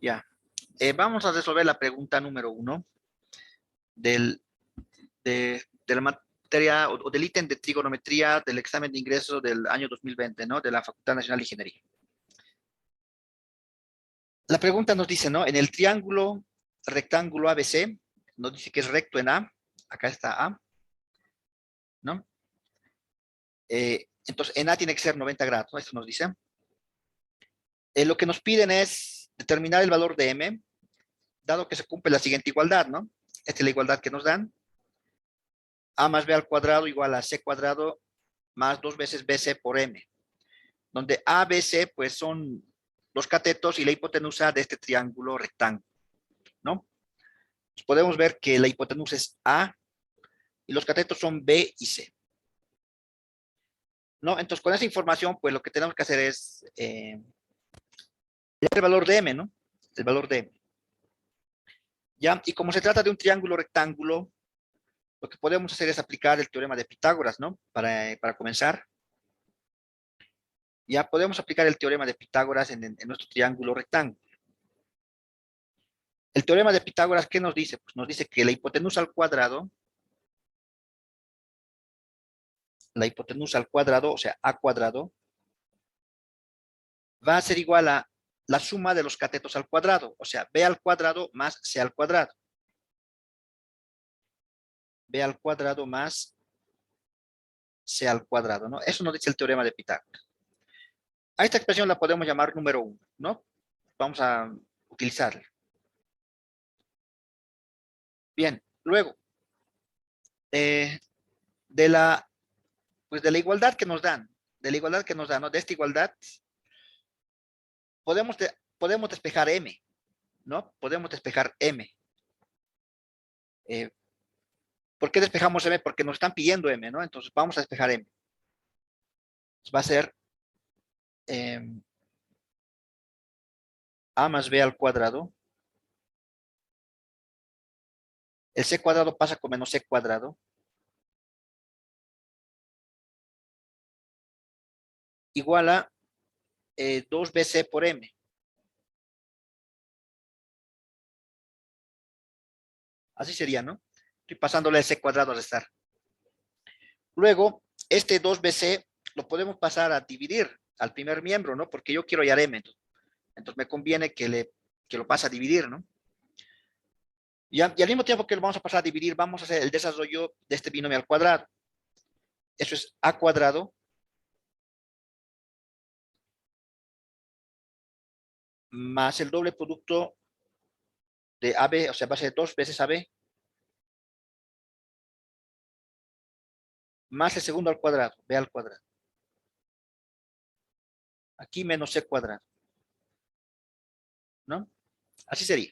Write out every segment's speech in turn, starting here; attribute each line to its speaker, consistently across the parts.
Speaker 1: Ya. Vamos a resolver la pregunta número 1 del, de la materia o del ítem de trigonometría del examen de ingreso del año 2020, ¿no? De la Facultad Nacional de Ingeniería. La pregunta nos dice, ¿no? En el triángulo rectángulo ABC, nos dice que es recto en A. Acá está A, ¿no? Entonces, en A tiene que ser 90 grados, ¿no? Esto nos dice. Lo que nos piden es determinar el valor de M, dado que se cumple la siguiente igualdad, ¿no? Esta es la igualdad que nos dan. A más B al cuadrado igual a C cuadrado más 2 veces BC por M, donde A, B, C, pues son los catetos y la hipotenusa de este triángulo rectángulo, ¿no? Pues podemos ver que la hipotenusa es A y los catetos son B y C, ¿no? Entonces, con esa información, pues lo que tenemos que hacer es el valor de M, ¿no? El valor de M. ¿Ya? Y como se trata de un triángulo rectángulo, lo que podemos hacer es aplicar el teorema de Pitágoras, ¿no? Para comenzar. Ya podemos aplicar el teorema de Pitágoras en nuestro triángulo rectángulo. El teorema de Pitágoras, ¿qué nos dice? Pues nos dice que la hipotenusa al cuadrado, o sea, A cuadrado, va a ser igual a la suma de los catetos al cuadrado, o sea, B al cuadrado más C al cuadrado. B al cuadrado más C al cuadrado, ¿no? Eso nos dice el teorema de Pitágoras. A esta expresión la podemos llamar número 1, ¿no? Vamos a utilizarla. Bien, luego, de la, pues de la igualdad que nos dan, ¿no? De esta igualdad, podemos despejar M, ¿no? Podemos despejar M. ¿Por qué despejamos M? Porque nos están pidiendo M, ¿no? Entonces vamos a despejar M. Va a ser A más B al cuadrado. El C cuadrado pasa con menos C cuadrado. Igual a 2BC por M. Así sería, ¿no? Estoy pasándole el C cuadrado a restar. Luego, este 2BC lo podemos pasar a dividir al primer miembro, ¿no? Porque yo quiero hallar M. Entonces me conviene que lo pase a dividir, ¿no? Y al mismo tiempo que lo vamos a pasar a dividir, vamos a hacer el desarrollo de este binomio al cuadrado. Eso es A cuadrado más el doble producto de AB, o sea, va a ser 2 veces AB, más el segundo al cuadrado, B al cuadrado. Aquí menos C cuadrado, ¿no? Así sería.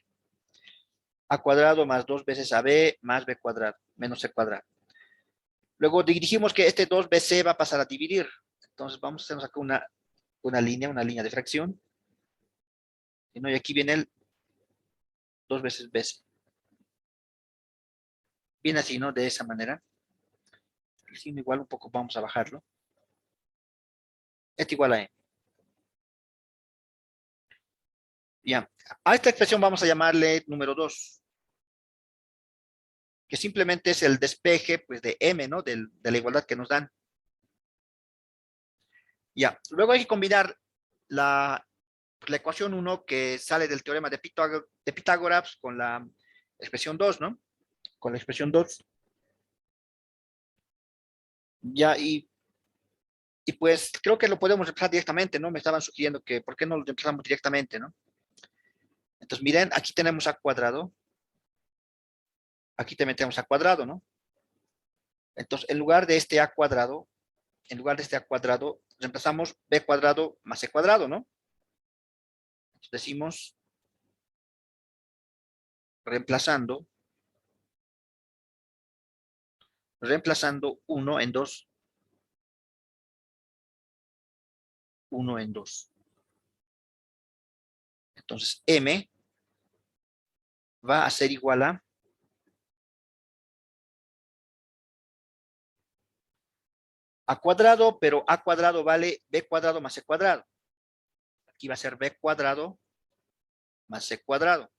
Speaker 1: A cuadrado más 2 veces AB más B cuadrado, menos C cuadrado. Luego dijimos que este 2BC va a pasar a dividir. Entonces vamos a hacernos acá una línea de fracción. Y aquí viene el 2 veces BC. Viene así, ¿no? De esa manera. El signo igual un poco vamos a bajarlo. Esto igual a M. Ya. A esta expresión vamos a llamarle número 2, que simplemente es el despeje pues, de M, ¿no? De la igualdad que nos dan. Ya. Luego hay que combinar la ecuación 1 que sale del teorema de Pitágoras con la expresión 2, ¿no? Con la expresión 2. Ya, y pues creo que lo podemos empezar directamente, ¿no? Me estaban sugiriendo que, ¿por qué no lo empezamos directamente, ¿no? Entonces, miren, aquí tenemos A cuadrado. Aquí te metemos A cuadrado, ¿no? Entonces, en lugar de este A cuadrado, reemplazamos B cuadrado más C cuadrado, ¿no? Entonces, decimos, reemplazando 1 en 2. 1 en 2. Entonces, M va a ser igual a cuadrado, pero A cuadrado vale B cuadrado más C cuadrado. Aquí va a ser B cuadrado más C cuadrado,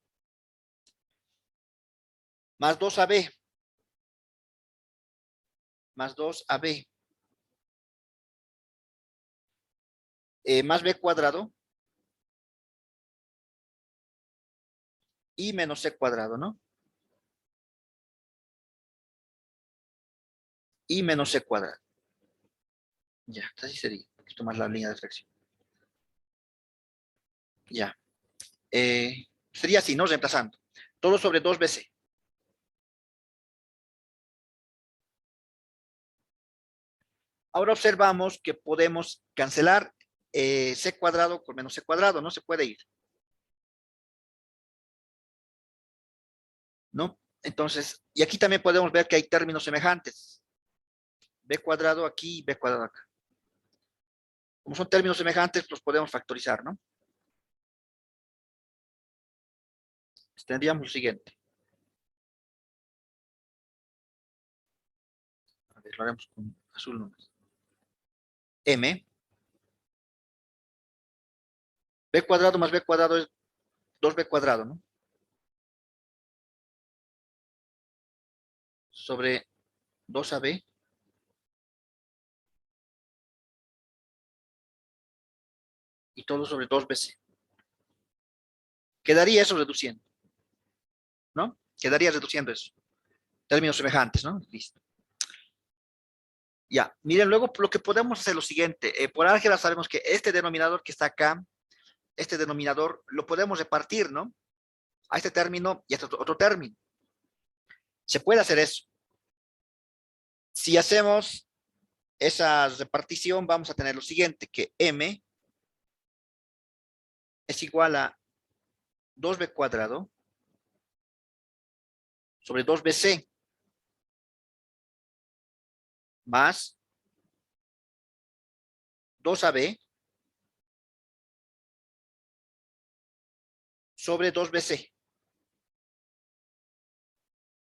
Speaker 1: más 2AB, más 2AB, más B cuadrado, y menos C cuadrado, ¿no? Y menos C cuadrado. Ya, así sería. Un poquito más la línea de fracción. Ya. Sería así, ¿no? Reemplazando. Todo sobre 2BC. Ahora observamos que podemos cancelar C cuadrado con menos C cuadrado. No se puede ir, ¿no? Entonces, y aquí también podemos ver que hay términos semejantes. B cuadrado aquí y B cuadrado acá. Como son términos semejantes, los podemos factorizar, ¿no? Pues tendríamos lo siguiente. A ver, lo haremos con azul nomás. M. B cuadrado más B cuadrado es 2B cuadrado, ¿no? Sobre 2AB. Y todo sobre 2BC. Quedaría eso reduciendo, ¿no? Quedaría reduciendo eso. Términos semejantes, ¿no? Listo. Ya, miren, luego lo que podemos hacer es lo siguiente. Por álgebra sabemos que este denominador que está acá, este denominador, lo podemos repartir, ¿no? A este término y a este otro término. Se puede hacer eso. Si hacemos esa repartición, vamos a tener lo siguiente, que M es igual a 2B cuadrado sobre 2BC más 2AB sobre 2BC.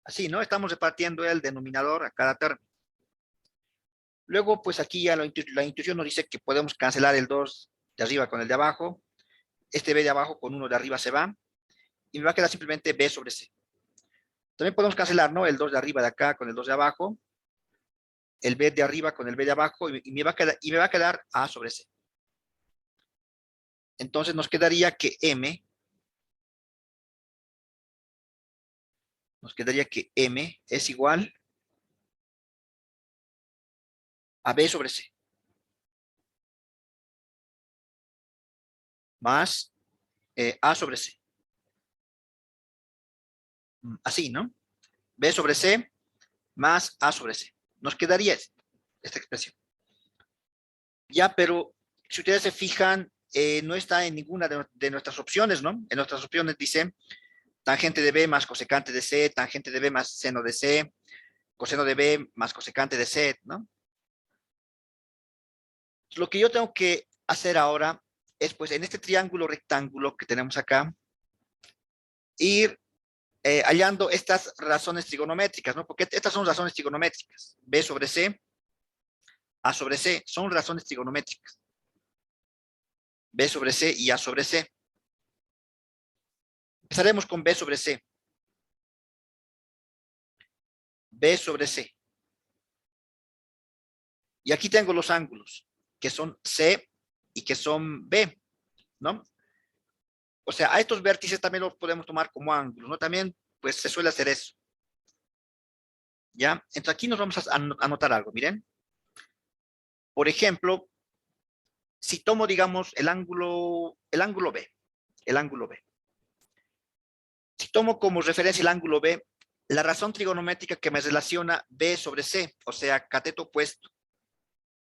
Speaker 1: Así, ¿no? Estamos repartiendo el denominador a cada término. Luego, pues aquí ya la intuición nos dice que podemos cancelar el 2 de arriba con el de abajo. Este B de abajo con uno de arriba se va. Y me va a quedar simplemente B sobre C. También podemos cancelar, ¿no? El 2 de arriba de acá con el 2 de abajo. El B de arriba con el B de abajo. Y me va a quedar A sobre C. Entonces nos quedaría que M. Nos quedaría que M es igual a B sobre C. Más A sobre C. Así, ¿no? B sobre C más A sobre C. Nos quedaría esta expresión. Ya, pero si ustedes se fijan, no está en ninguna de nuestras opciones, ¿no? En nuestras opciones dice tangente de B más cosecante de C, tangente de B más seno de C, coseno de B más cosecante de C, ¿no? Lo que yo tengo que hacer ahora es, pues, en este triángulo rectángulo que tenemos acá, ir hallando estas razones trigonométricas, ¿no? Porque estas son razones trigonométricas. B sobre C, A sobre C, son razones trigonométricas. B sobre C y A sobre C. Empezaremos con B sobre C. B sobre C. Y aquí tengo los ángulos, que son C y que son B, ¿no? O sea, a estos vértices también los podemos tomar como ángulos, ¿no? También, pues, se suele hacer eso. ¿Ya? Entonces aquí nos vamos a anotar algo, miren. Por ejemplo, si tomo, digamos, el ángulo B, el ángulo B. Si tomo como referencia el ángulo B, la razón trigonométrica que me relaciona B sobre C, o sea, cateto opuesto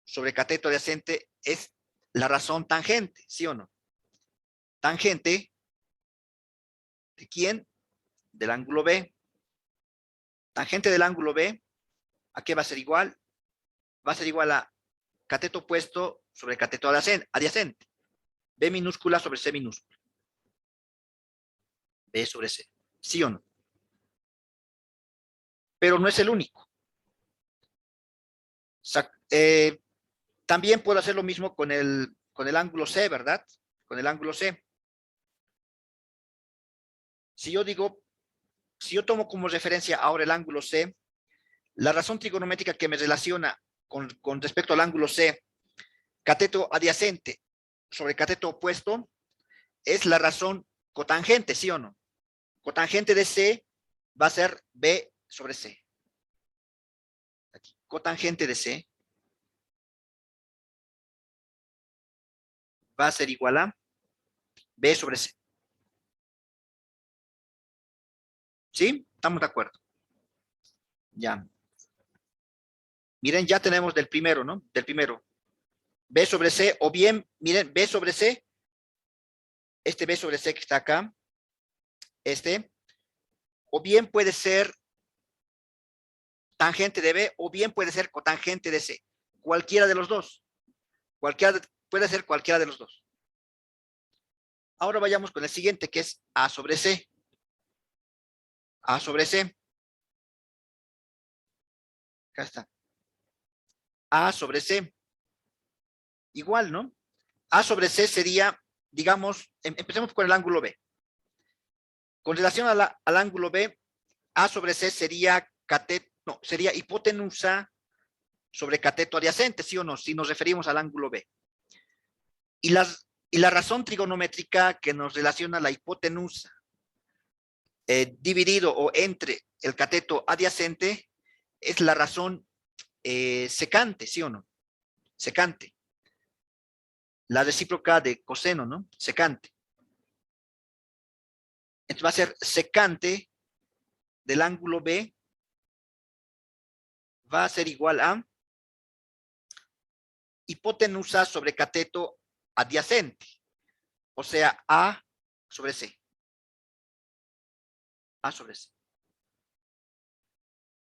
Speaker 1: sobre cateto adyacente, es la razón tangente, ¿sí o no? Tangente ¿de quién? Del ángulo B. Tangente del ángulo B, ¿a qué va a ser igual? Va a ser igual a cateto opuesto sobre cateto adyacente. B minúscula sobre C minúscula. B sobre C. ¿Sí o no? Pero no es el único. O sea, también puedo hacer lo mismo con el ángulo C, ¿verdad? Con el ángulo C. Si yo digo, si yo tomo como referencia ahora el ángulo C, la razón trigonométrica que me relaciona con respecto al ángulo C, cateto adyacente sobre cateto opuesto, es la razón cotangente, ¿sí o no? Cotangente de C va a ser B sobre C. Aquí, cotangente de C va a ser igual a B sobre C. ¿Sí? ¿Estamos de acuerdo? Ya. Miren, ya tenemos del primero, ¿no? Del primero. B sobre C, o bien, miren, B sobre C, este B sobre C que está acá, o bien puede ser tangente de B, o bien puede ser cotangente de C. Cualquiera de los dos. Puede ser cualquiera de los dos. Ahora vayamos con el siguiente, que es A sobre C. A sobre C. Acá está. A sobre C. Igual, ¿no? A sobre C sería, digamos, empecemos con el ángulo B. Con relación al ángulo B, A sobre C sería cateto, no, sería hipotenusa sobre cateto adyacente, ¿sí o no? Si nos referimos al ángulo B. Y la razón trigonométrica que nos relaciona la hipotenusa dividido o entre el cateto adyacente es la razón secante, ¿sí o no? Secante. La recíproca de coseno, ¿no? Secante. Entonces va a ser secante del ángulo B, va a ser igual a hipotenusa sobre cateto adyacente, o sea, A sobre C. A sobre C.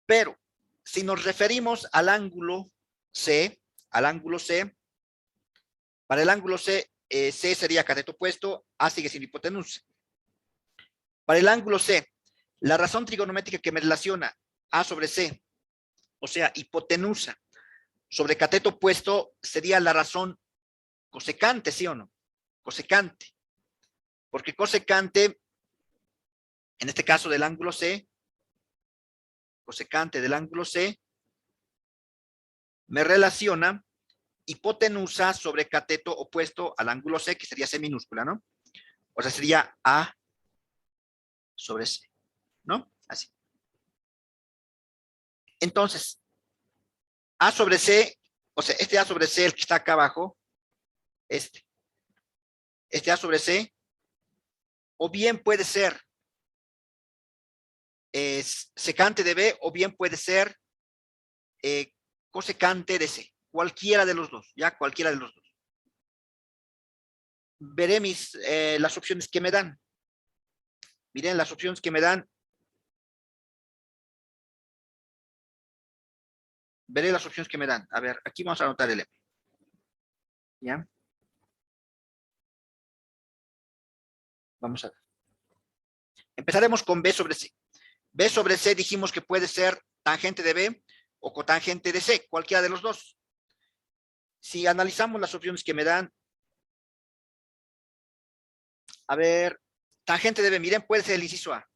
Speaker 1: Pero si nos referimos al ángulo C, para el ángulo C, C sería cateto opuesto, A sigue sin hipotenusa. Para el ángulo C, la razón trigonométrica que me relaciona A sobre C, o sea, hipotenusa sobre cateto opuesto, sería la razón cosecante, ¿sí o no? Cosecante. Porque cosecante, en este caso del ángulo C, cosecante del ángulo C, me relaciona hipotenusa sobre cateto opuesto al ángulo C, que sería C minúscula, ¿no? O sea, sería A sobre C, ¿no? Así. Entonces, A sobre C, o sea, este A sobre C, el que está acá abajo, este A sobre C, o bien puede ser secante de B, o bien puede ser cosecante de C. Cualquiera de los dos, ¿ya? Cualquiera de los dos. Veré las opciones que me dan. Miren las opciones que me dan. Veré las opciones que me dan. A ver, aquí vamos a anotar el M. ¿Ya? Vamos a ver. Empezaremos con B sobre C. B sobre C dijimos que puede ser tangente de B o cotangente de C, cualquiera de los dos. Si analizamos las opciones que me dan, a ver, tangente de B, miren, puede ser el inciso A.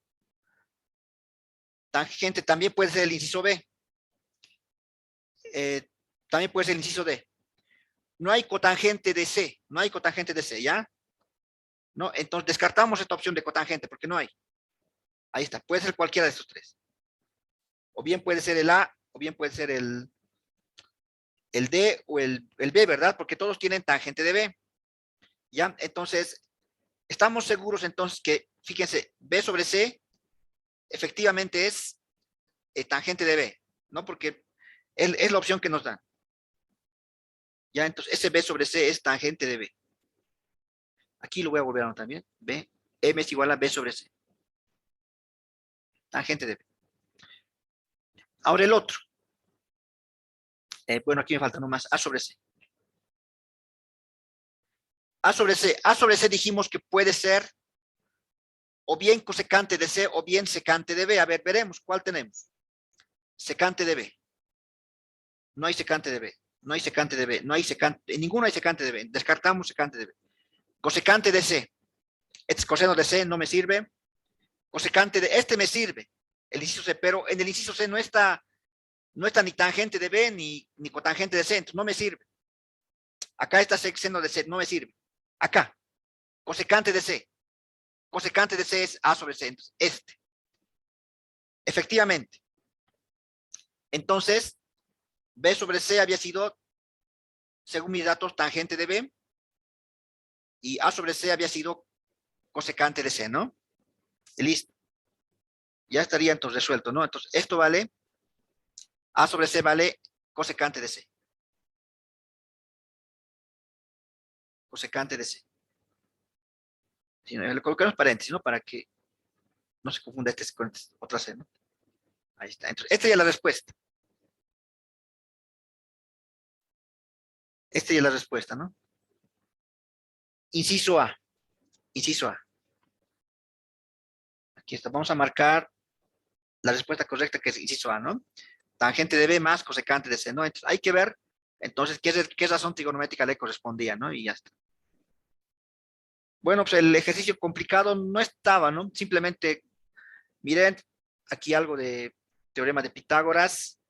Speaker 1: Tangente también puede ser el inciso B. También puede ser el inciso D. No hay cotangente de C, no hay cotangente de C, ¿ya? No, entonces descartamos esta opción de cotangente porque no hay. Ahí está, puede ser cualquiera de estos tres. O bien puede ser el A, o bien puede ser el D o el B, ¿verdad? Porque todos tienen tangente de B. ¿Ya? Entonces, estamos seguros entonces que, fíjense, B sobre C efectivamente es tangente de B, ¿no? Porque es la opción que nos dan. Ya, entonces, ese B sobre C es tangente de B. Aquí lo voy a volver a anotar bien. B, M es igual a B sobre C. Tangente de B. Ahora el otro. Bueno, aquí me falta nomás A sobre C. A sobre C. A sobre C dijimos que puede ser o bien cosecante de C o bien secante de B. A ver, veremos cuál tenemos. Secante de B. No hay secante de B. No hay secante de B. No hay secante. En ninguno hay secante de B. Descartamos secante de B. Cosecante de C. Este es coseno de C, no me sirve. Cosecante de este me sirve, el inciso C, pero en el inciso C no está ni tangente de B ni cotangente de C, entonces no me sirve. Acá está seno de C, no me sirve. Acá, cosecante de C. Cosecante de C es A sobre C, entonces este. Efectivamente. Entonces, B sobre C había sido, según mis datos, tangente de B, y A sobre C había sido cosecante de C, ¿no? Y listo. Ya estaría entonces resuelto, ¿no? Entonces, esto vale, A sobre C vale cosecante de C. Cosecante de C. Si no, le colocamos paréntesis, ¿no? Para que no se confunda este con otra C, ¿no? Ahí está. Entonces, esta ya es la respuesta. Esta ya es la respuesta, ¿no? Inciso A. Inciso A. Aquí está. Vamos a marcar la respuesta correcta, que es inciso A, ¿no? Tangente de B más cosecante de C, ¿no? Entonces, hay que ver, entonces, qué razón trigonométrica le correspondía, ¿no? Y ya está. Bueno, pues el ejercicio complicado no estaba, ¿no? Simplemente, miren, aquí algo de teorema de Pitágoras,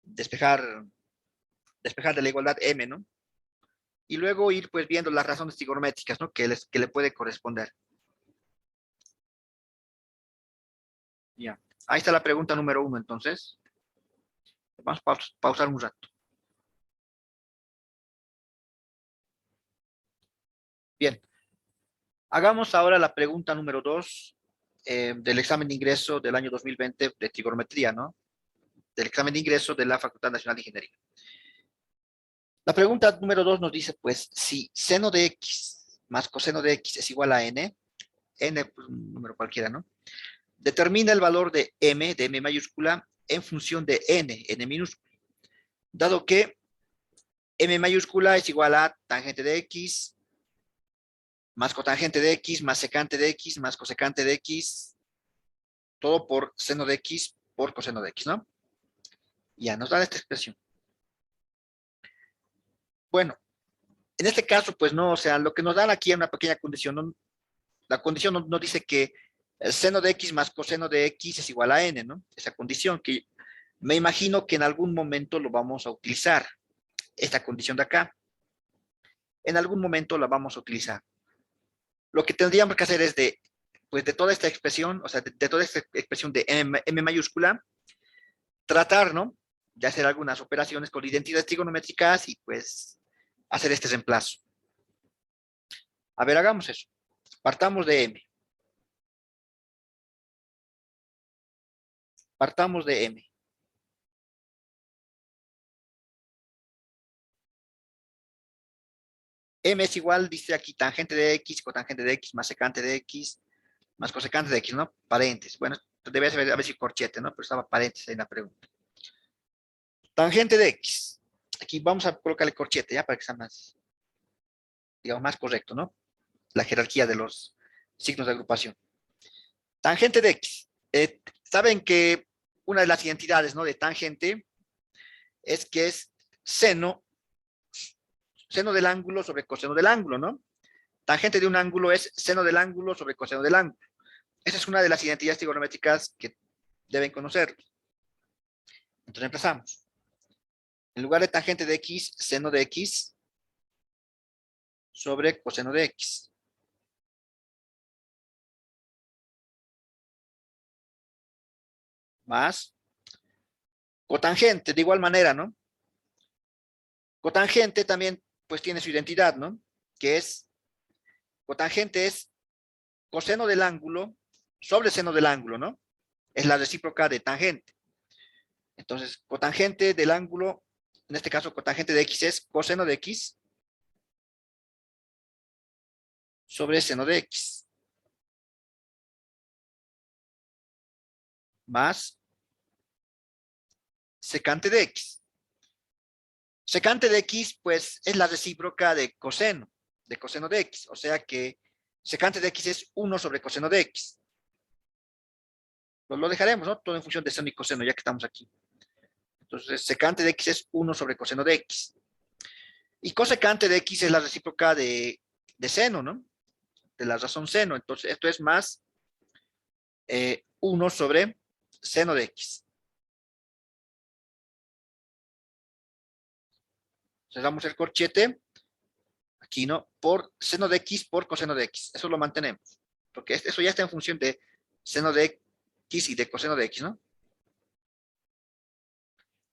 Speaker 1: despejar de la igualdad M, ¿no? Y luego ir, pues, viendo las razones trigonométricas, ¿no? Que le puede corresponder. Ya. Ahí está la pregunta número 1, entonces. Vamos a pausar un rato. Bien. Hagamos ahora la pregunta número 2 del examen de ingreso del año 2020 de trigonometría, ¿no? Del examen de ingreso de la Facultad Nacional de Ingeniería. La pregunta número 2 nos dice, pues, si seno de x más coseno de x es igual a n, pues, un número cualquiera, ¿no? Determina el valor de m mayúscula, en función de n minúscula. Dado que m mayúscula es igual a tangente de x, más cotangente de x, más secante de x, más cosecante de x, todo por seno de x por coseno de x, ¿no? Ya, nos da esta expresión. Bueno, en este caso, pues no, o sea, lo que nos dan aquí es una pequeña condición. ¿No? La condición no dice que el seno de x más coseno de x es igual a n, ¿no? Esa condición que me imagino que en algún momento lo vamos a utilizar. Esta condición de acá. En algún momento la vamos a utilizar. Lo que tendríamos que hacer es pues de toda esta expresión, o sea, de toda esta expresión de m mayúscula, tratar, ¿no? De hacer algunas operaciones con identidades trigonométricas y pues hacer este reemplazo. A ver, hagamos eso. Partamos de m. Partamos de m. M es igual, dice aquí, tangente de x, cotangente de x, más secante de x, más cosecante de x, ¿no? Paréntesis. Bueno, debe ser a ver si corchete, ¿no? Pero estaba paréntesis en la pregunta. Tangente de x. Aquí vamos a colocarle corchete, ¿ya? Para que sea más, digamos, más correcto, ¿no? La jerarquía de los signos de agrupación. Tangente de x. Saben que una de las identidades, ¿no? De tangente es que es seno del ángulo sobre coseno del ángulo, ¿no? Tangente de un ángulo es seno del ángulo sobre coseno del ángulo. Esa es una de las identidades trigonométricas que deben conocer. Entonces empezamos. En lugar de tangente de x, seno de x sobre coseno de x. Más cotangente, de igual manera, ¿no? Cotangente también, pues tiene su identidad, ¿no? Que es, cotangente es coseno del ángulo sobre seno del ángulo, ¿no? Es la recíproca de tangente. Entonces, cotangente del ángulo, en este caso, cotangente de x es coseno de x sobre seno de x. Más secante de x. Secante de x, pues, es la recíproca de coseno de x. O sea que secante de x es 1 sobre coseno de x. Lo dejaremos, ¿no? Todo en función de seno y coseno, ya que estamos aquí. Entonces, secante de x es 1 sobre coseno de x. Y cosecante de x es la recíproca de seno, ¿no? De la razón seno. Entonces, esto es más 1 sobre seno de x. Cerramos el corchete, aquí no, por seno de x por coseno de x. Eso lo mantenemos, porque eso ya está en función de seno de x y de coseno de x, ¿no?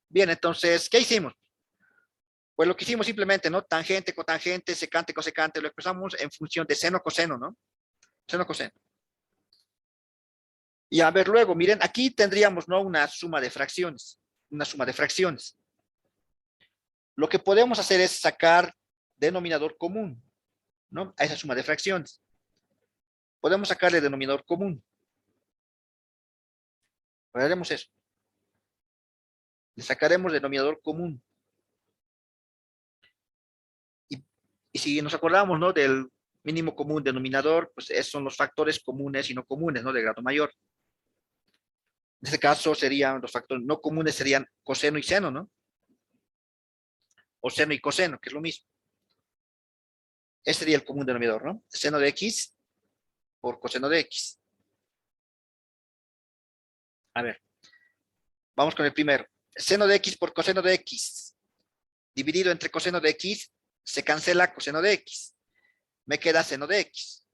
Speaker 1: Bien, entonces, ¿qué hicimos? Pues lo que hicimos simplemente, ¿no? Tangente, cotangente, secante, cosecante, lo expresamos en función de seno, coseno, ¿no? Seno, coseno. Y a ver, luego, miren, aquí tendríamos, ¿no? Una suma de fracciones. Una suma de fracciones. Lo que podemos hacer es sacar denominador común, ¿no? A esa suma de fracciones. Podemos sacarle denominador común. Haremos eso. Le sacaremos denominador común. Y si nos acordamos, ¿no? Del mínimo común denominador, pues esos son los factores comunes y no comunes, ¿no? De grado mayor. En este caso serían los factores no comunes, serían coseno y seno, ¿no? O seno y coseno, que es lo mismo. Ese sería el común denominador, ¿no? Seno de x por coseno de x. A ver, vamos con el primero. Seno de x por coseno de x dividido entre coseno de x se cancela coseno de x. Me queda seno de x.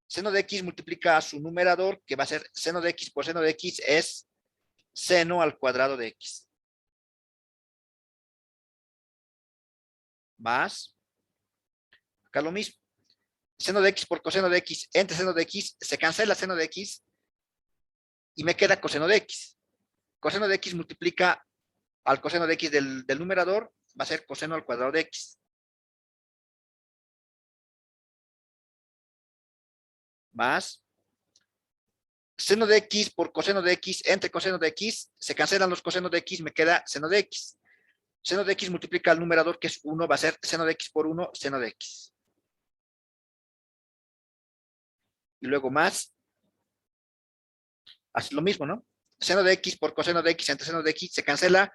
Speaker 1: Seno de x multiplica a su numerador, que va a ser seno de x por seno de x, es seno al cuadrado de x. Más, acá lo mismo. Seno de x por coseno de x entre seno de x, se cancela seno de x y me queda coseno de x. Coseno de x multiplica al coseno de x del numerador, va a ser coseno al cuadrado de x. Más seno de x por coseno de x entre coseno de x, se cancelan los cosenos de x, me queda seno de x. Seno de x multiplica al numerador, que es 1, va a ser seno de x por 1, seno de x. Y luego más, así lo mismo, ¿no? Seno de x por coseno de x entre seno de x, se cancela,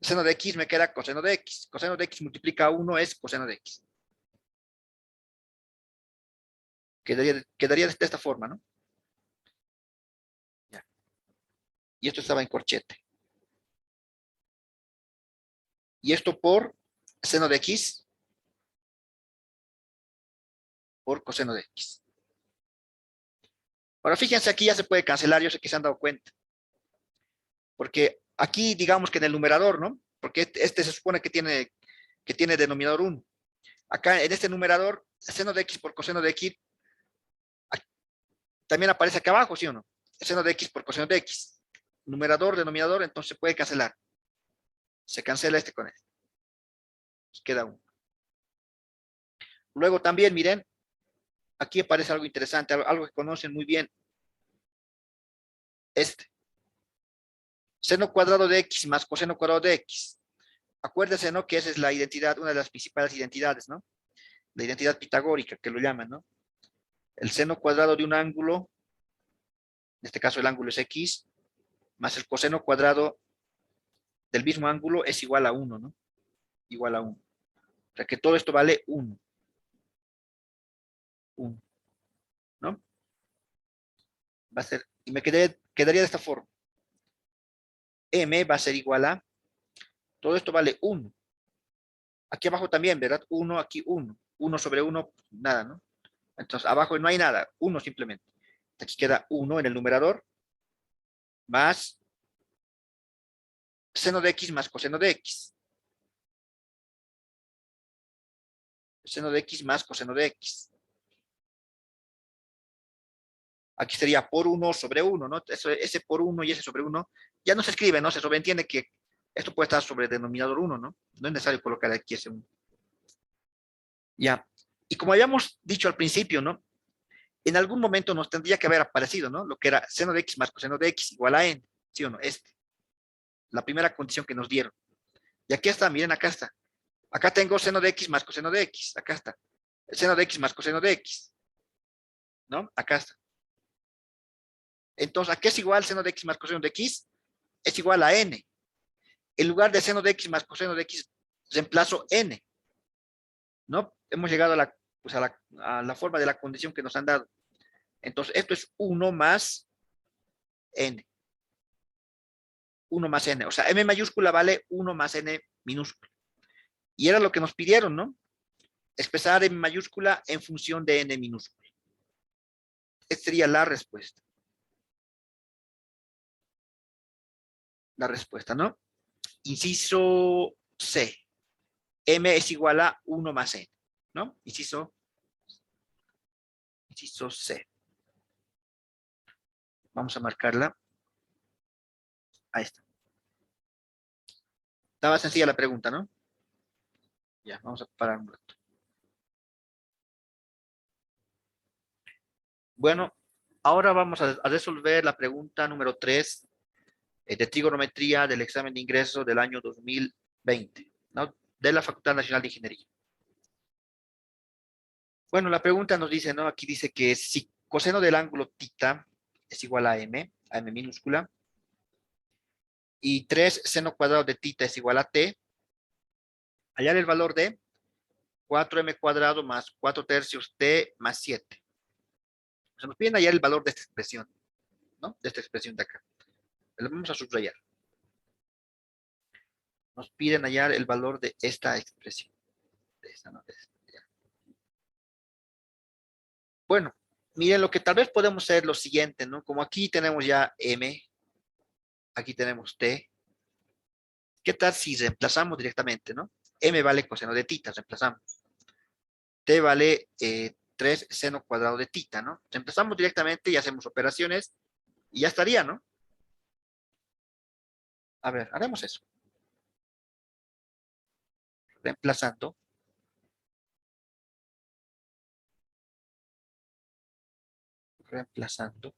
Speaker 1: seno de x me queda coseno de x. Coseno de x multiplica a 1 es coseno de x. Quedaría de esta forma, ¿no? Ya. Y esto estaba en corchete. Y esto por seno de x por coseno de x. Ahora fíjense, aquí ya se puede cancelar, yo sé que se han dado cuenta. Porque aquí digamos que en el numerador, ¿no? Porque este se supone que tiene denominador 1. Acá en este numerador, seno de x por coseno de x, también aparece acá abajo, ¿sí o no? Seno de x por coseno de x. Numerador, denominador, entonces se puede cancelar. Se cancela este con este. Queda 1. Luego también, miren, aquí aparece algo interesante, algo que conocen muy bien. Este. Seno cuadrado de x más coseno cuadrado de x. Acuérdense, ¿no? Que esa es la identidad, una de las principales identidades, ¿no? La identidad pitagórica, que lo llaman, ¿no? El seno cuadrado de un ángulo, en este caso el ángulo es x, más el coseno cuadrado del mismo ángulo es igual a 1, ¿no? Igual a 1. O sea que todo esto vale 1. 1, ¿no? Va a ser, y me quedaría de esta forma. M va a ser igual a, todo esto vale 1. Aquí abajo también, ¿verdad? 1, aquí 1. 1 sobre 1, nada, ¿no? Entonces abajo no hay nada, 1 simplemente. Aquí queda 1 en el numerador, más seno de x más coseno de x. Seno de x más coseno de x. Aquí sería por 1 sobre 1, ¿no? Ese por 1 y ese sobre 1 ya no se escribe, ¿no? Se sobreentiende que esto puede estar sobre denominador 1, ¿no? No es necesario colocar aquí ese 1. Ya. Y como habíamos dicho al principio, ¿no? En algún momento nos tendría que haber aparecido, ¿no? Lo que era seno de x más coseno de x igual a n, ¿sí o no? La primera condición que nos dieron. Y aquí está, miren, acá está. Acá tengo seno de x más coseno de x, acá está. El seno de x más coseno de x, ¿no? Acá está. Entonces, ¿a qué es igual seno de x más coseno de x? Es igual a n. En lugar de seno de x más coseno de x, reemplazo n, ¿no? Hemos llegado pues a la forma de la condición que nos han dado. Entonces, esto es 1 más n. 1 más n. O sea, m mayúscula vale 1 más n minúscula. Y era lo que nos pidieron, ¿no? Expresar m mayúscula en función de n minúscula. Esta sería la respuesta. La respuesta, ¿no? Inciso C. M es igual a 1 más n, ¿no? Inciso C. Vamos a marcarla. Ahí está. Estaba sencilla la pregunta, ¿no? Ya, vamos a parar un rato. Bueno, ahora vamos a resolver la pregunta número 3 de trigonometría del examen de ingreso del año 2020, ¿no? De la Facultad Nacional de Ingeniería. Bueno, la pregunta nos dice, ¿no? Aquí dice que si coseno del ángulo θ es igual a m minúscula, y 3 seno cuadrado de θ es igual a t, hallar el valor de 4m cuadrado más 4 tercios t más 7. Se nos piden hallar el valor de esta expresión, ¿no? De esta expresión de acá. Lo vamos a subrayar. Nos piden hallar el valor de esta expresión. De esta, ¿no? De esta. Bueno, miren, lo que tal vez podemos hacer es lo siguiente, ¿no? Como aquí tenemos ya m, aquí tenemos t. ¿Qué tal si reemplazamos directamente, ¿no? M vale coseno de θ, reemplazamos. T vale 3 seno cuadrado de θ, ¿no? Reemplazamos directamente y hacemos operaciones y ya estaría, ¿no? A ver, haremos eso. Reemplazando. Reemplazando.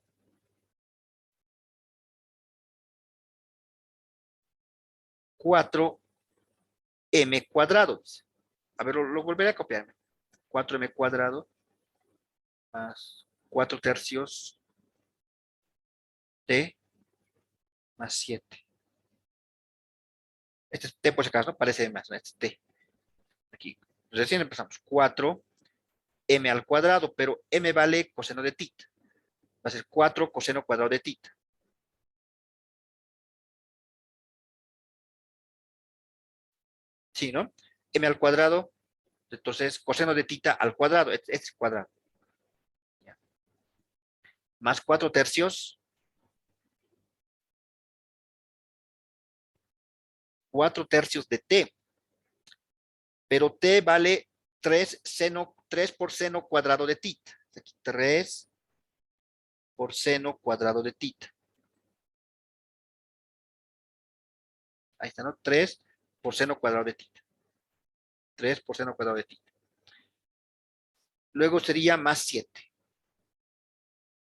Speaker 1: 4m cuadrado. A ver, lo volveré a copiarme. 4m cuadrado más 4 tercios t más 7. Este es t por si acaso, ¿no? Parece más, ¿no? Este es t. Aquí, recién empezamos. 4m al cuadrado, pero m vale coseno de θ. Va a ser 4 coseno cuadrado de θ. Sí, ¿no? M al cuadrado, entonces coseno de θ al cuadrado, este es cuadrado. Ya. Más 4 tercios. 4 tercios de t. Pero t vale 3 por seno cuadrado de θ. Aquí 3 por seno cuadrado de θ. Ahí está, ¿no? 3 por seno cuadrado de θ. 3 por seno cuadrado de θ. Luego sería más 7.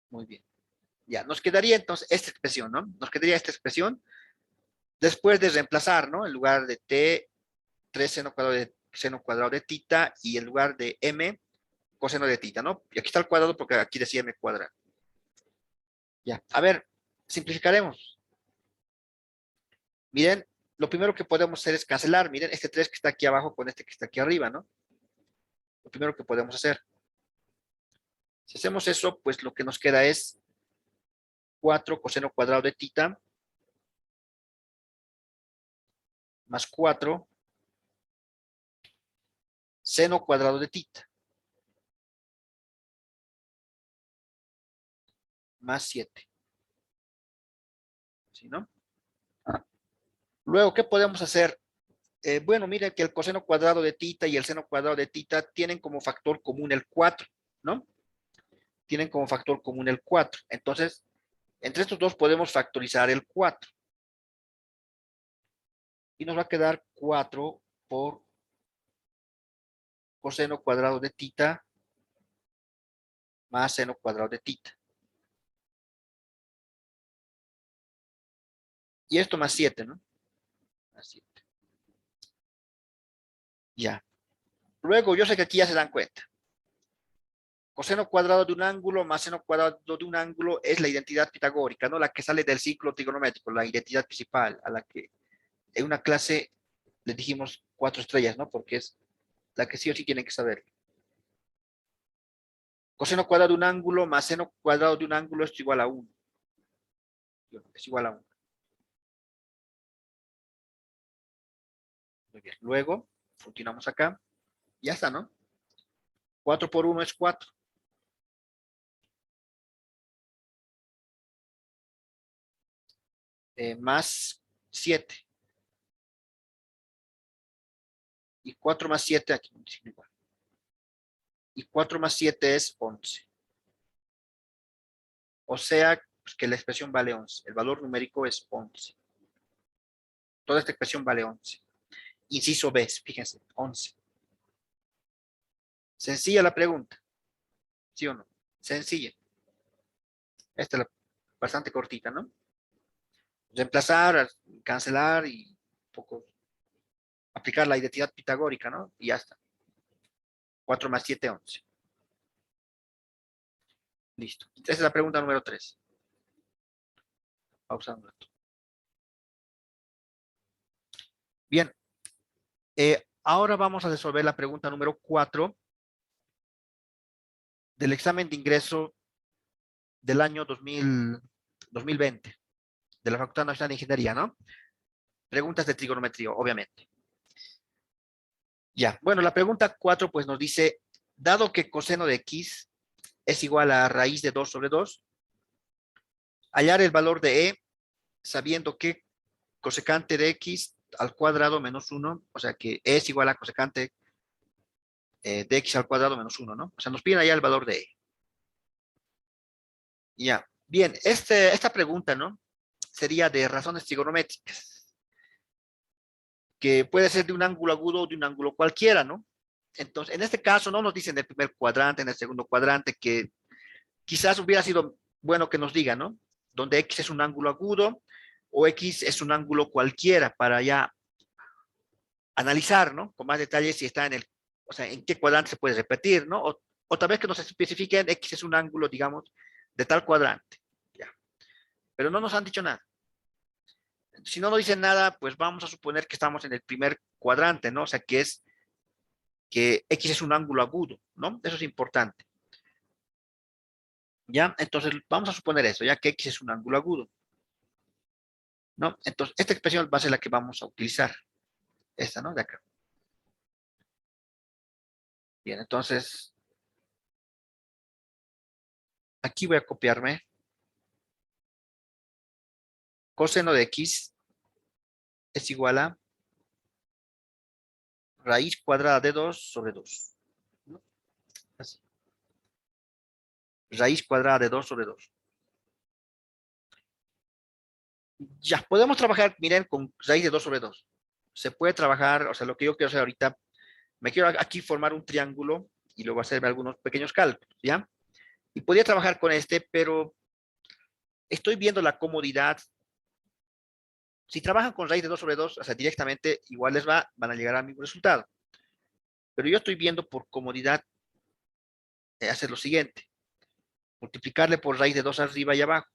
Speaker 1: Muy bien. Ya, nos quedaría entonces esta expresión, ¿no? Nos quedaría esta expresión después de reemplazar, ¿no? En lugar de t, 3 seno cuadrado de θ y en lugar de m, coseno de θ, ¿no? Y aquí está el cuadrado porque aquí decía m cuadrado. Ya, a ver, simplificaremos. Miren, lo primero que podemos hacer es cancelar. Miren, este 3 que está aquí abajo con este que está aquí arriba, ¿no? Lo primero que podemos hacer. Si hacemos eso, pues lo que nos queda es 4 coseno cuadrado de θ más 4 seno cuadrado de θ más 7. ¿Sí, no? Luego, ¿qué podemos hacer? Bueno, miren que el coseno cuadrado de θ y el seno cuadrado de θ tienen como factor común el 4, ¿no? Tienen como factor común el 4. Entonces, entre estos dos podemos factorizar el 4. Y nos va a quedar 4 por coseno cuadrado de θ más seno cuadrado de θ. Y esto más 7, ¿no? Más 7. Ya. Luego, yo sé que aquí ya se dan cuenta. Coseno cuadrado de un ángulo más seno cuadrado de un ángulo es la identidad pitagórica, ¿no? La que sale del ciclo trigonométrico, la identidad principal, a la que en una clase le dijimos 4 estrellas, ¿no? Porque es la que sí o sí tienen que saber. Coseno cuadrado de un ángulo más seno cuadrado de un ángulo es igual a 1. Es igual a 1. Muy bien. Luego, continuamos acá. Ya está, ¿no? 4 por 1 es 4. Más 7. Y 4 más 7, aquí no dice igual. Y 4 más 7 es 11. O sea, pues, que la expresión vale 11. El valor numérico es 11. Toda esta expresión vale 11. Inciso B, fíjense, 11. Sencilla la pregunta, ¿sí o no? Sencilla. Esta es bastante cortita, ¿no? Reemplazar, cancelar y un poco aplicar la identidad pitagórica, ¿no? Y ya está. 4 más 7, 11. Listo. Esa es la pregunta número 3. Pausa un rato. Bien. Ahora vamos a resolver la pregunta número 4 del examen de ingreso del año 2020 de la Facultad Nacional de Ingeniería, ¿no? Preguntas de trigonometría, obviamente. Ya, bueno, la pregunta 4 pues nos dice, dado que coseno de x es igual a raíz de 2 sobre 2, hallar el valor de e sabiendo que cosecante de x al cuadrado menos 1, o sea que e es igual a cosecante de x al cuadrado menos 1, ¿no? O sea, nos piden allá el valor de e. Ya, bien, esta pregunta, ¿no? Sería de razones trigonométricas, que puede ser de un ángulo agudo o de un ángulo cualquiera, ¿no? Entonces, en este caso no nos dicen el primer cuadrante, en el segundo cuadrante, que quizás hubiera sido bueno que nos digan, ¿no? Donde x es un ángulo agudo o x es un ángulo cualquiera para ya analizar, ¿no? Con más detalle si está en el, o sea, en qué cuadrante se puede repetir, ¿no? O tal vez que nos especifiquen x es un ángulo, digamos, de tal cuadrante, ya. Pero no nos han dicho nada. Si no nos dicen nada, pues vamos a suponer que estamos en el primer cuadrante, ¿no? O sea, que es que x es un ángulo agudo, ¿no? Eso es importante. ¿Ya? Entonces, vamos a suponer eso, ya que x es un ángulo agudo, ¿no? Entonces, esta expresión va a ser la que vamos a utilizar. Esta, ¿no? De acá. Bien, entonces, aquí voy a copiarme. Coseno de x es igual a raíz cuadrada de 2 sobre 2. ¿No? Así. Raíz cuadrada de 2 sobre 2. Ya, podemos trabajar, miren, con raíz de 2 sobre 2. Se puede trabajar, o sea, lo que yo quiero hacer ahorita, me quiero aquí formar un triángulo y luego hacerme algunos pequeños cálculos, ¿ya? Y podría trabajar con este, pero estoy viendo la comodidad. Si trabajan con raíz de 2 sobre 2, o sea, directamente igual les van a llegar al mismo resultado. Pero yo estoy viendo por comodidad hacer lo siguiente. Multiplicarle por raíz de 2 arriba y abajo.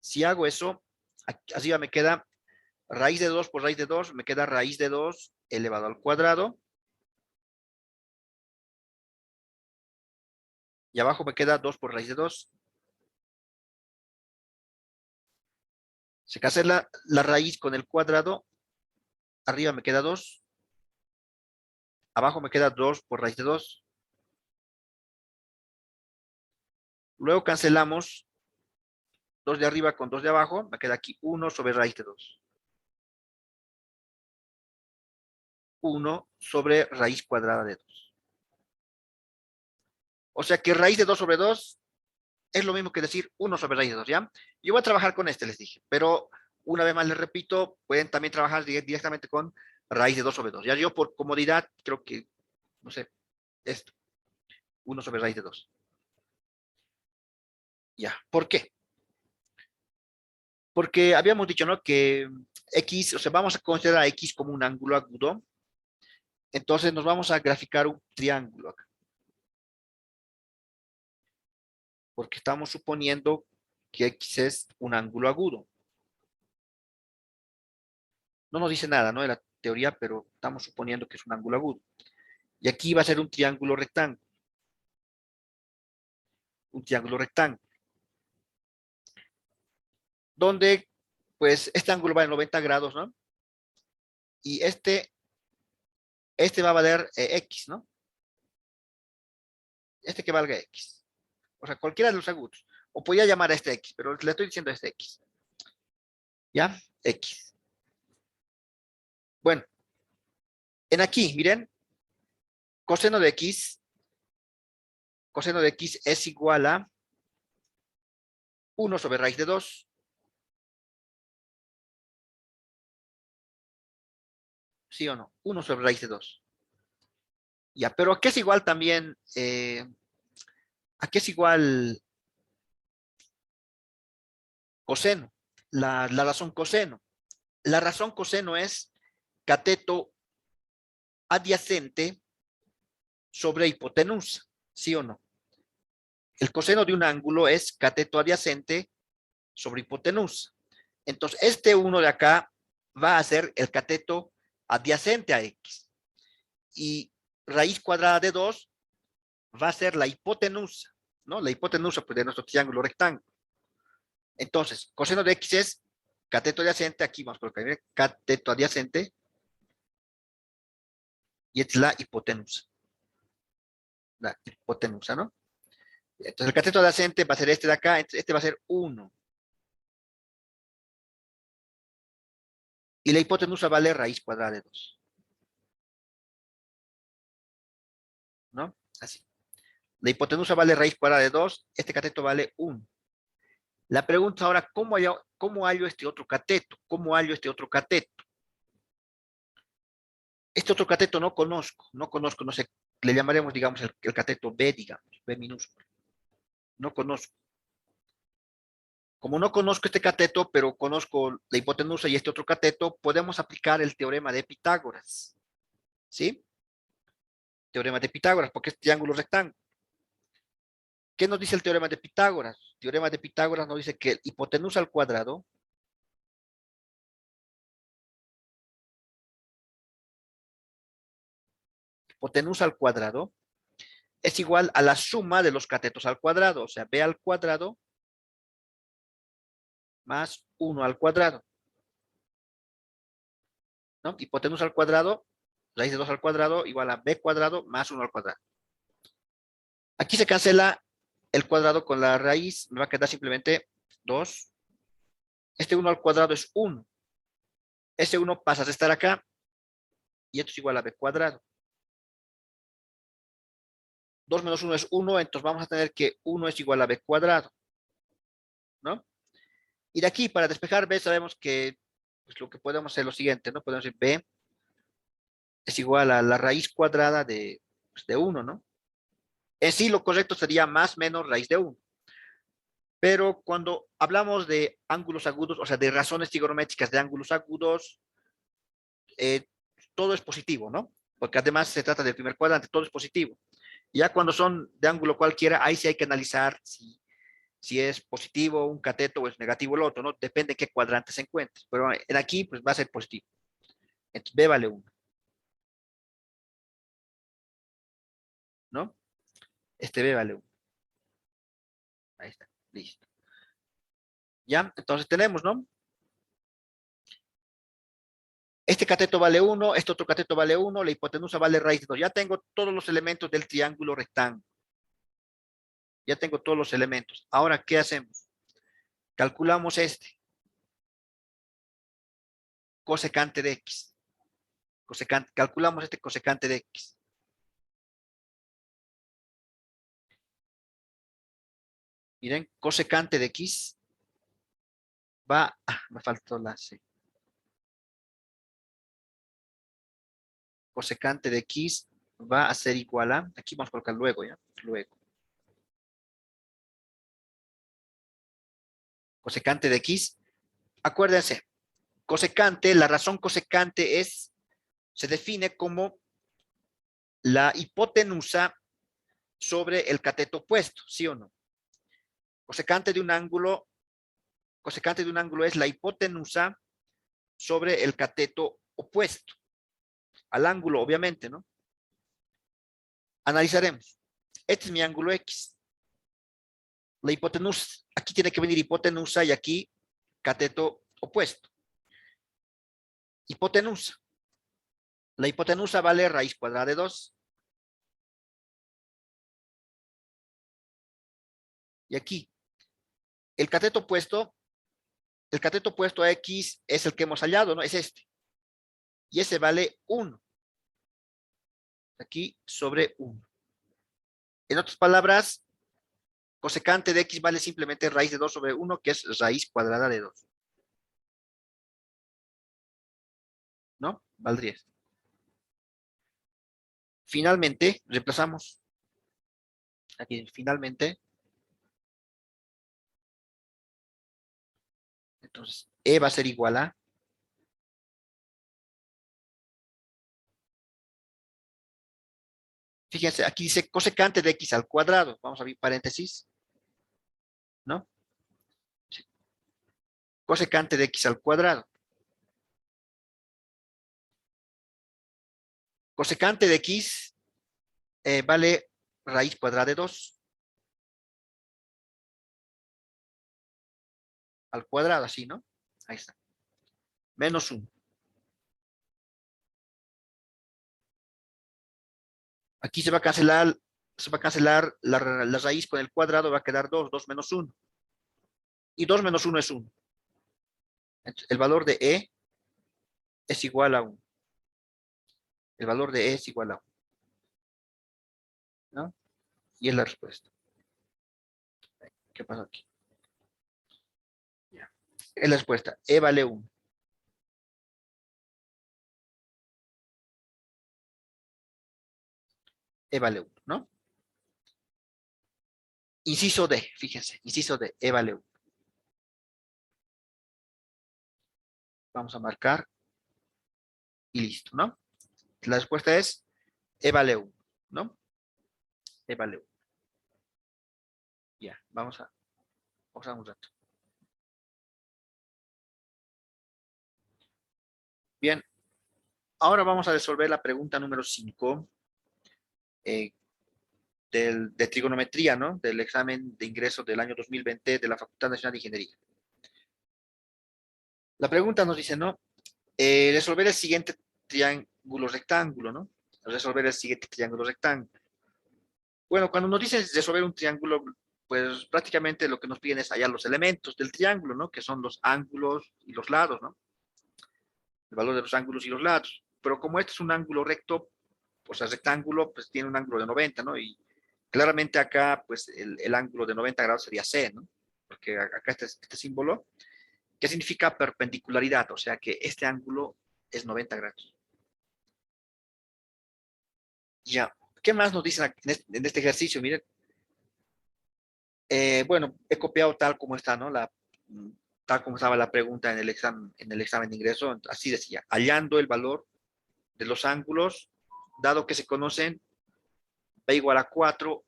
Speaker 1: Si hago eso, arriba me queda raíz de 2 por raíz de 2, me queda raíz de 2 elevado al cuadrado. Y abajo me queda 2 por raíz de 2. Si hacer la raíz con el cuadrado, arriba me queda 2. Abajo me queda 2 por raíz de 2. Luego cancelamos 2 de arriba con 2 de abajo. Me queda aquí 1 sobre raíz de 2. 1 sobre raíz cuadrada de 2. O sea que raíz de 2 sobre 2 es lo mismo que decir 1 sobre raíz de 2, ¿ya? Yo voy a trabajar con este, les dije. Pero una vez más les repito, pueden también trabajar directamente con raíz de 2 sobre 2. Ya yo por comodidad creo que, no sé, esto. 1 sobre raíz de 2. Ya. ¿Por qué? Porque habíamos dicho, ¿no? Que X, o sea, vamos a considerar a X como un ángulo agudo. Entonces nos vamos a graficar un triángulo acá. Porque estamos suponiendo que X es un ángulo agudo. No nos dice nada, ¿no? De la teoría, pero estamos suponiendo que es un ángulo agudo. Y aquí va a ser un triángulo rectángulo. un triángulo rectángulo, donde pues este ángulo va en 90 grados, ¿no? Y este va a valer X, ¿no? Este que valga X. O sea, cualquiera de los agudos. O podría llamar a este X, pero le estoy diciendo este X. ¿Ya? X. Bueno, en aquí, miren, coseno de X es igual a 1 sobre raíz de 2. ¿Sí o no? 1 sobre raíz de 2. Ya, pero ¿a qué es igual también? ¿A qué es igual coseno? La razón coseno. La razón coseno es cateto adyacente sobre hipotenusa. ¿Sí o no? El coseno de un ángulo es cateto adyacente sobre hipotenusa. Entonces, este 1 de acá va a ser el cateto adyacente a X. Y raíz cuadrada de 2 va a ser la hipotenusa, ¿no? La hipotenusa pues, de nuestro triángulo rectángulo. Entonces, coseno de X es cateto adyacente, aquí vamos a colocar cateto adyacente, y es la hipotenusa. La hipotenusa, ¿no? Entonces, el cateto adyacente va a ser este de acá, este va a ser 1. Y la hipotenusa vale raíz cuadrada de 2. ¿No? Así. La hipotenusa vale raíz cuadrada de 2, este cateto vale 1. La pregunta ahora, ¿cómo hallo este otro cateto? ¿Cómo hallo este otro cateto? Este otro cateto no conozco, no sé, le llamaremos, digamos, el cateto B, digamos, B minúsculo. No conozco. Como no conozco este cateto, pero conozco la hipotenusa y este otro cateto, podemos aplicar el teorema de Pitágoras. ¿Sí? Teorema de Pitágoras, porque es triángulo rectángulo. ¿Qué nos dice el teorema de Pitágoras? El teorema de Pitágoras nos dice que hipotenusa al cuadrado es igual a la suma de los catetos al cuadrado, o sea, b al cuadrado más 1 al cuadrado. ¿No? Hipotenusa al cuadrado, raíz de 2 al cuadrado, igual a b cuadrado más 1 al cuadrado. Aquí se cancela el cuadrado con la raíz, me va a quedar simplemente 2. Este 1 al cuadrado es 1. Ese 1 pasa a estar acá, y esto es igual a b cuadrado. 2 menos 1 es 1, entonces vamos a tener que 1 es igual a b cuadrado, ¿no? Y de aquí, para despejar b, sabemos que pues, lo que podemos hacer es lo siguiente, ¿no? Podemos decir b es igual a la raíz cuadrada pues, de 1, ¿no? En sí, lo correcto sería más menos raíz de 1. Pero cuando hablamos de ángulos agudos, o sea, de razones trigonométricas de ángulos agudos, eh, todo es positivo, ¿no? Porque además se trata del primer cuadrante, todo es positivo. Ya cuando son de ángulo cualquiera, ahí sí hay que analizar si es positivo un cateto o es negativo el otro, ¿no? Depende de qué cuadrante se encuentre. Pero en aquí, pues va a ser positivo. Entonces, B vale 1, ¿no? Este B vale 1. Ahí está, listo. Ya, entonces tenemos, ¿no? Este cateto vale 1, este otro cateto vale 1, la hipotenusa vale raíz de 2. Ya tengo todos los elementos del triángulo rectángulo. Ya tengo todos los elementos. Ahora, ¿qué hacemos? Calculamos este. Cosecante de X. Calculamos este cosecante de X. Miren, cosecante de X va, me faltó la C. Cosecante de X va a ser igual a, aquí vamos a colocar luego, ¿ya? Luego. Cosecante de X, acuérdense, cosecante, la razón cosecante se define como la hipotenusa sobre el cateto opuesto, ¿sí o no? Cosecante de un ángulo es la hipotenusa sobre el cateto opuesto, al ángulo, obviamente, ¿no? Analizaremos. Este es mi ángulo X. La hipotenusa, aquí tiene que venir hipotenusa y aquí cateto opuesto. Hipotenusa. La hipotenusa vale raíz cuadrada de 2. Y aquí, el cateto opuesto a X es el que hemos hallado, ¿no? Es este. Y ese vale 1. Aquí sobre 1. En otras palabras, cosecante de X vale simplemente raíz de 2 sobre 1, que es raíz cuadrada de 2. ¿No? Valdría esto. Finalmente, reemplazamos. Aquí, finalmente. Entonces, E va a ser igual a. Fíjense, aquí dice cosecante de X al cuadrado. Vamos a abrir paréntesis. ¿No? Cosecante de X al cuadrado. Cosecante de X vale raíz cuadrada de 2 al cuadrado, así, ¿no? Ahí está. Menos 1. Aquí se va a cancelar la raíz con el cuadrado, va a quedar 2, 2 menos 1. Y 2 menos 1 es 1. Entonces, el valor de E es igual a 1. El valor de E es igual a 1. ¿No? Y es la respuesta. ¿Qué pasa aquí? Ya. Es la respuesta. E vale 1. E vale 1, ¿no? Inciso D, fíjense. Inciso D, E vale 1. Vamos a marcar y listo, ¿no? La respuesta es E vale 1, ¿no? E vale 1. Ya, vamos a pausar un rato. Bien, ahora vamos a resolver la pregunta número 5 eh, de trigonometría, ¿no? Del examen de ingreso del año 2020 de la Facultad Nacional de Ingeniería. La pregunta nos dice, ¿no? Resolver el siguiente triángulo rectángulo, ¿no? Resolver el siguiente triángulo rectángulo. Bueno, cuando nos dicen resolver un triángulo, pues prácticamente lo que nos piden es hallar los elementos del triángulo, ¿no? Que son los ángulos y los lados, ¿no? El valor de los ángulos y los lados. Pero como este es un ángulo recto, pues el rectángulo pues tiene un ángulo de 90, ¿no? Y claramente acá, pues el ángulo de 90 grados sería C, ¿no? Porque acá este símbolo, que significa perpendicularidad, o sea que este ángulo es 90 grados. Ya, ¿qué más nos dicen en este ejercicio? Miren, bueno, he copiado tal como está, ¿no? Tal como estaba la pregunta en el examen de ingreso, así decía, hallando el valor de los ángulos, dado que se conocen B igual a 4,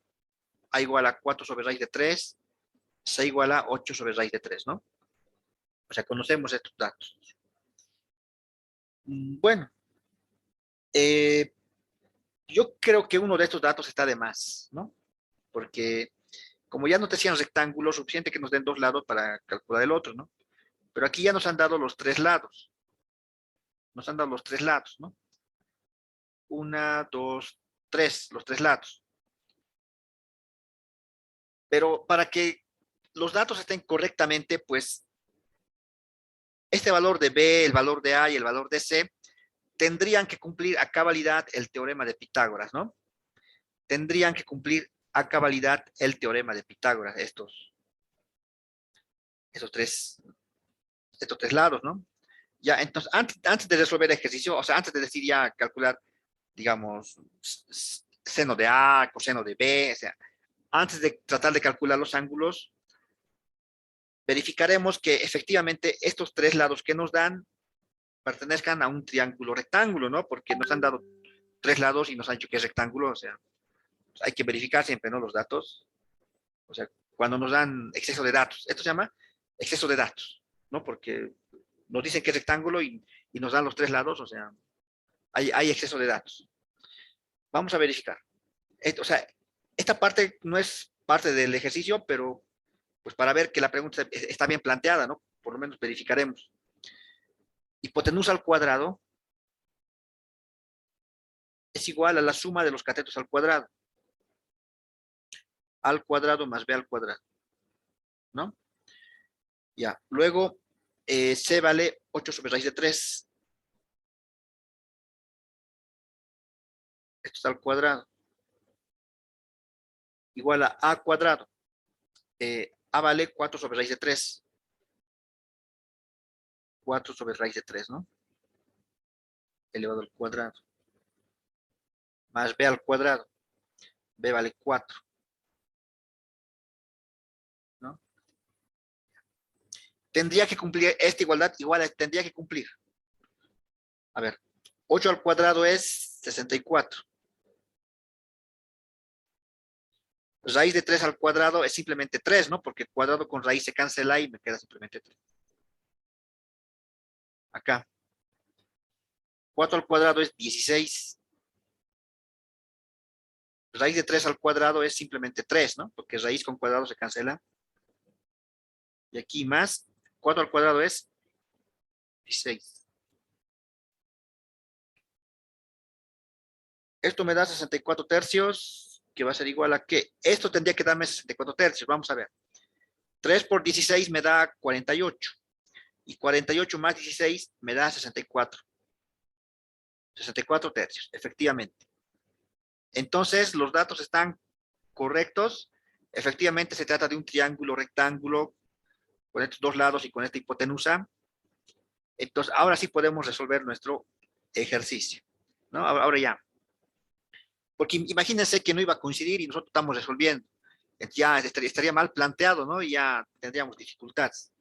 Speaker 1: A igual a 4 sobre raíz de 3, C igual a 8 sobre raíz de 3, ¿no? O sea, conocemos estos datos. Bueno, eh, yo creo que uno de estos datos está de más, ¿no? Porque como ya no te hacían rectángulos, suficiente que nos den dos lados para calcular el otro, ¿no? Pero aquí ya nos han dado los tres lados. Nos han dado los tres lados, ¿no? Una, dos, tres, los tres lados. Pero para que los datos estén correctamente, pues este valor de B, el valor de A y el valor de C tendrían que cumplir a cabalidad el teorema de Pitágoras, ¿no? Tendrían que cumplir a cabalidad el teorema de Pitágoras, estos tres lados, ¿no? Ya, entonces, antes de resolver el ejercicio, o sea, antes de decir ya calcular, digamos, seno de A, coseno de B, o sea, antes de tratar de calcular los ángulos, verificaremos que efectivamente estos tres lados que nos dan pertenezcan a un triángulo rectángulo, ¿no? Porque nos han dado tres lados y nos han dicho que es rectángulo, o sea, hay que verificar siempre, ¿no? Los datos. O sea, cuando nos dan exceso de datos, esto se llama exceso de datos, ¿no? Porque nos dicen que es rectángulo y nos dan los tres lados, o sea, hay exceso de datos. Vamos a verificar. O sea, esta parte no es parte del ejercicio, pero Pues para ver que la pregunta está bien planteada, ¿no? Por lo menos verificaremos. Hipotenusa al cuadrado es igual a la suma de los catetos al cuadrado más b al cuadrado, ¿no? Ya, luego c vale 8 sobre raíz de 3. Esto está al cuadrado. Igual a cuadrado. A vale 4 sobre raíz de 3. 4 sobre raíz de 3, ¿no? Elevado al cuadrado. Más b al cuadrado. B vale 4, ¿no? Tendría que cumplir esta igualdad, tendría que cumplir. A ver, 8 al cuadrado es 64. Raíz de 3 al cuadrado es simplemente 3, ¿no? Porque cuadrado con raíz se cancela y me queda simplemente 3. Acá. 4 al cuadrado es 16. Raíz de 3 al cuadrado es simplemente 3, ¿no? Porque raíz con cuadrado se cancela. Y aquí más 4 al cuadrado es 16. Esto me da 64 tercios, que va a ser igual a ¿qué? Esto tendría que darme 64 tercios. Vamos a ver. 3 por 16 me da 48. Y 48 más 16 me da 64. 64 tercios, efectivamente. Entonces, los datos están correctos. Efectivamente, se trata de un triángulo rectángulo con estos dos lados y con esta hipotenusa. Entonces, ahora sí podemos resolver nuestro ejercicio, ¿no? Ahora ya. Porque imagínense que no iba a coincidir y nosotros estamos resolviendo. Ya estaría mal planteado, ¿no? Y ya tendríamos dificultades.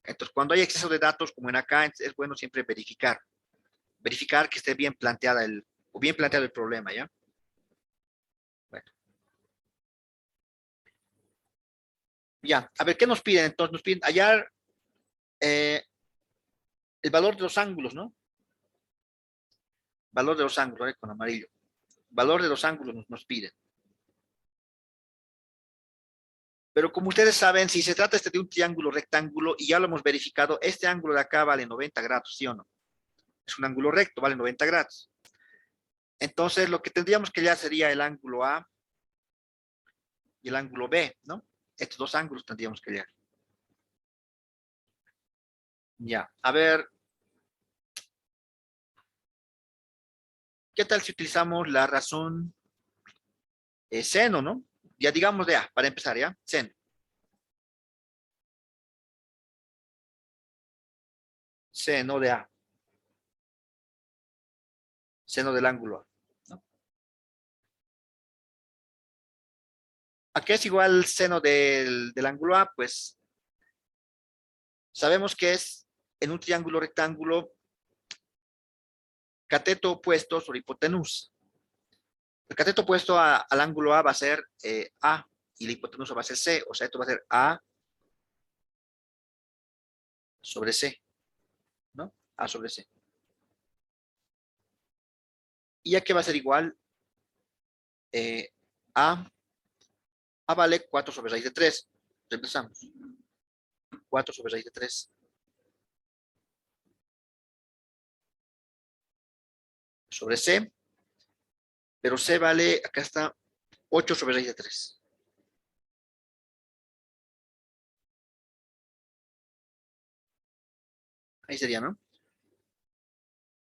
Speaker 1: Entonces, cuando hay exceso de datos, como en acá, es bueno siempre verificar. Verificar que esté bien planteada o bien planteado el problema, ¿ya? Bueno, ya. A ver, ¿qué nos piden? Entonces, nos piden hallar eh, el valor de los ángulos, ¿no? Valor de los ángulos, con amarillo. Valor de los ángulos nos piden. Pero como ustedes saben, si se trata de un triángulo rectángulo, y ya lo hemos verificado, este ángulo de acá vale 90 grados, ¿sí o no? Es un ángulo recto, vale 90 grados. Entonces, lo que tendríamos que hallar sería el ángulo A y el ángulo B, ¿no? Estos dos ángulos tendríamos que hallar. Ya, a ver, ¿qué tal si utilizamos la razón seno, ¿no? Ya digamos de A, para empezar, ¿ya? Seno. Seno de A. Seno del ángulo A, ¿no? ¿A qué es igual seno del ángulo A? Pues sabemos que es en un triángulo rectángulo cateto opuesto sobre hipotenusa. El cateto opuesto al ángulo A va a ser A y la hipotenusa va a ser C, o sea, esto va a ser A sobre C, ¿no? A sobre C. Y ya que va a ser igual, eh, A, A vale 4 sobre raíz de 3. Reemplazamos. 4 sobre raíz de 3 sobre C, pero C vale, acá está, 8 sobre raíz de 3. Ahí sería, ¿no?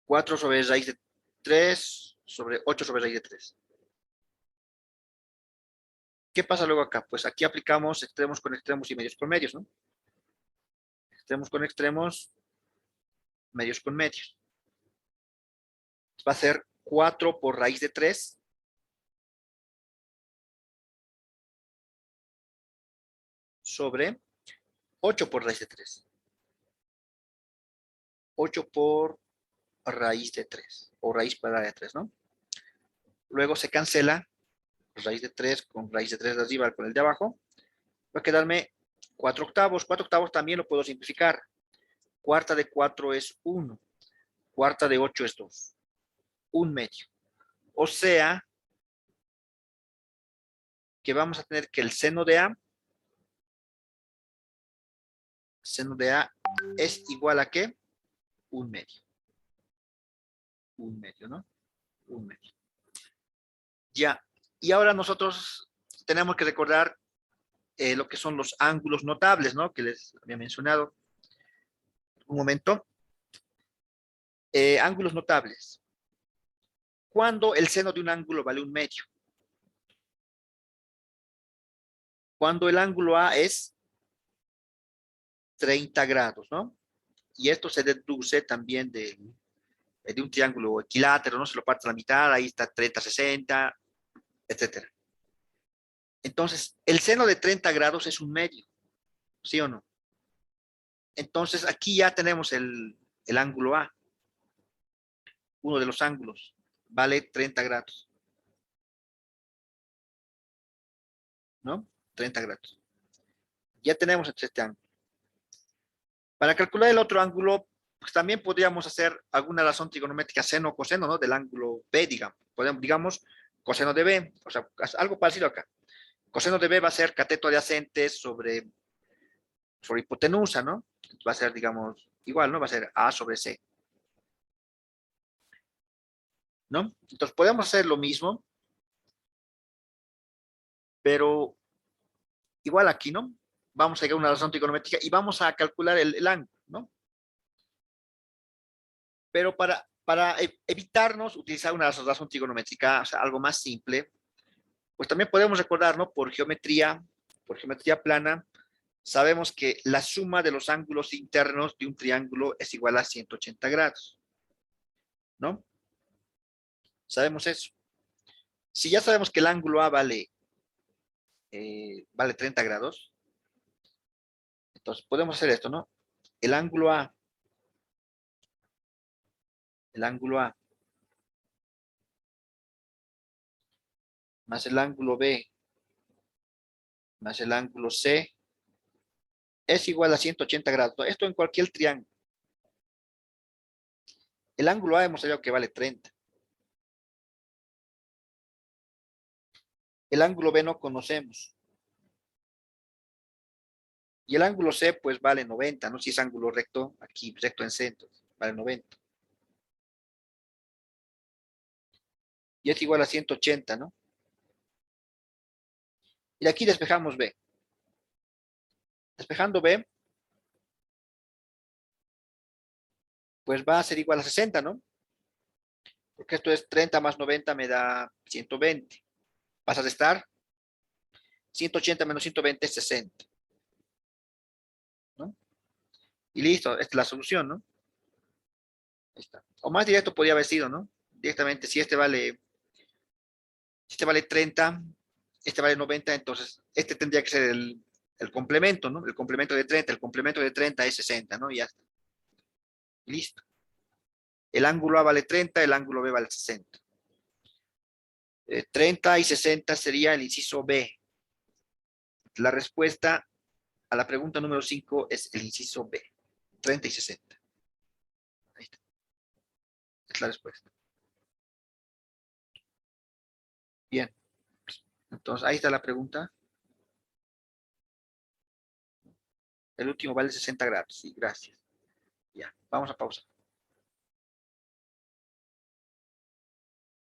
Speaker 1: 4 sobre raíz de 3 sobre 8 sobre raíz de 3. ¿Qué pasa luego acá? Pues aquí aplicamos extremos con extremos y medios con medios, ¿no? Extremos con extremos, medios con medios. Va a ser 4 por raíz de 3 sobre 8 por raíz de 3. 8 por raíz de 3, o raíz cuadrada de 3, ¿no? Luego se cancela raíz de 3 con raíz de 3 de arriba con el de abajo. Va a quedarme 4 octavos. 4 octavos también lo puedo simplificar. Cuarta de 4 es 1. Cuarta de 8 es 2. 1 medio. O sea, que vamos a tener que el seno de A Seno de A es igual a ¿qué? 1/2. 1/2, ¿no? 1/2. Ya. Y ahora nosotros tenemos que recordar lo que son los ángulos notables, ¿no? Que les había mencionado. Un momento. Ángulos notables. ¿Cuándo el seno de un ángulo vale 1/2? Cuando el ángulo A es 30 grados, ¿no? Y esto se deduce también de un triángulo equilátero, ¿no? Se lo parte a la mitad, ahí está 30, 60, etcétera. Entonces, el seno de 30 grados es 1/2, ¿sí o no? Entonces, aquí ya tenemos el ángulo A, uno de los ángulos, vale 30 grados, ¿no? 30 grados. Ya tenemos este ángulo. Para calcular el otro ángulo, pues también podríamos hacer alguna razón trigonométrica seno o coseno, ¿no? Del ángulo B, digamos. Podemos, digamos, coseno de B, o sea, algo parecido acá. Coseno de B va a ser cateto adyacente sobre hipotenusa, ¿no? Va a ser, digamos, igual, ¿no? Va a ser A sobre C, ¿no? Entonces podemos hacer lo mismo, pero igual aquí, ¿no? Vamos a llegar a una razón trigonométrica y vamos a calcular el ángulo, ¿no? Pero para evitarnos utilizar una razón trigonométrica, o sea, algo más simple, pues también podemos recordar, ¿no? Por geometría plana, sabemos que la suma de los ángulos internos de un triángulo es igual a 180 grados, ¿no? Sabemos eso. Si ya sabemos que el ángulo A vale 30 grados, entonces podemos hacer esto, ¿no? El ángulo A, más el ángulo B, más el ángulo C, es igual a 180 grados. Esto en cualquier triángulo. El ángulo A hemos hallado que vale 30. El ángulo B no conocemos. Y el ángulo C, pues vale 90, ¿no? Si es ángulo recto, aquí recto en centro, vale 90. Y es igual a 180, ¿no? Y de aquí despejamos B. Despejando B, pues va a ser igual a 60, ¿no? Porque esto es 30 más 90 me da 120. Vas a restar 180 menos 120 es 60, ¿no? Y listo, esta es la solución, ¿no? Ahí está. O más directo podría haber sido, ¿no? Directamente, si este vale 30, este vale 90, entonces este tendría que ser el complemento, ¿no? El complemento de 30, el complemento de 30 es 60, ¿no? Y ya está. Listo. El ángulo A vale 30, el ángulo B vale 60. 30 y 60 sería el inciso B. La respuesta a la pregunta número 5 es el inciso B. 30 y 60. Ahí está. Es la respuesta. Bien. Entonces, ahí está la pregunta. El último vale 60 grados. Sí, gracias. Ya, vamos a pausa.